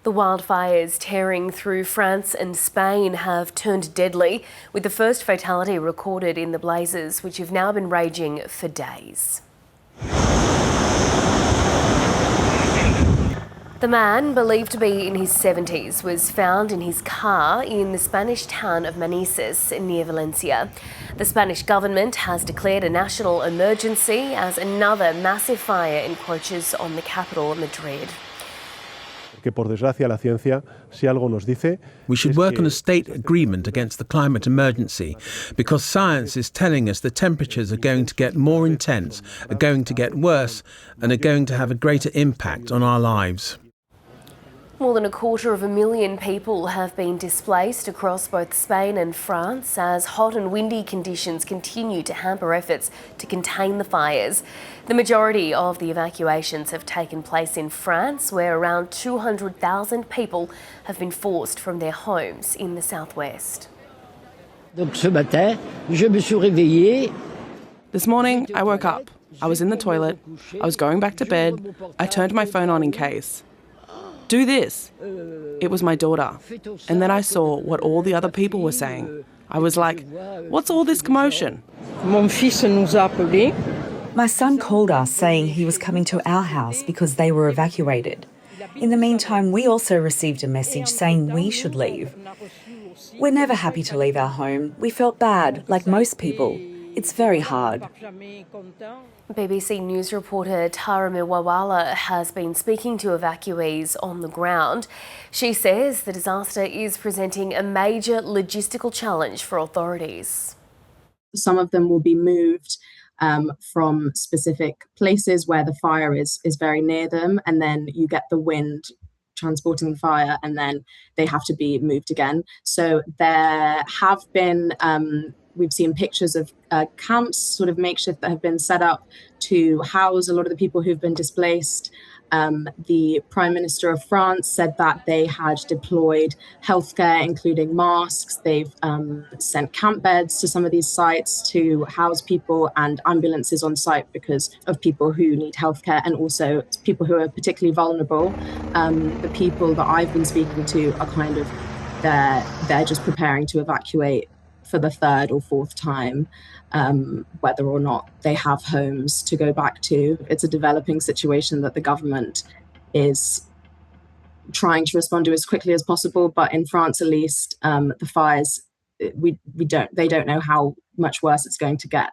The wildfires tearing through France and Spain have turned deadly, with the first fatality recorded in the blazes, which have now been raging for days. The man, believed to be in his 70s, was found in his car in the Spanish town of Manises near Valencia. The Spanish government has declared a national emergency as another massive fire encroaches on the capital, Madrid. We should work on a state agreement against the climate emergency because science is telling us the temperatures are going to get more intense, are going to get worse, and are going to have a greater impact on our lives. More than 250,000 people have been displaced across both Spain and France as hot and windy conditions continue to hamper efforts to contain the fires. The majority of the evacuations have taken place in France, where around 200,000 people have been forced from their homes in the southwest. This morning, I woke up. I was in the toilet. I was going back to bed. I turned my phone on in case. Do this. It was my daughter. And then I saw what all the other people were saying. I was like, what's all this commotion? My son called us saying he was coming to our house because they were evacuated. In the meantime, we also received a message saying we should leave. We're never happy to leave our home. We felt bad, like most people. It's very hard. BBC News reporter Tara Miwawala has been speaking to evacuees on the ground. She says the disaster is presenting a major logistical challenge for authorities. Some of them will be moved from specific places where the fire is very near them, and then you get the wind transporting the fire, and then they have to be moved again. So there have been we've seen pictures of camps, sort of makeshift, that have been set up to house a lot of the people who've been displaced. The Prime Minister of France said that they had deployed healthcare, including masks. They've sent camp beds to some of these sites to house people, and ambulances on site because of people who need healthcare, and also people who are particularly vulnerable. The people that I've been speaking to are kind of, they're just preparing to evacuate for the third or fourth time, whether or not they have homes to go back to. It's a developing situation that the government is trying to respond to as quickly as possible. But in France, at least, the fires, they don't know how much worse it's going to get.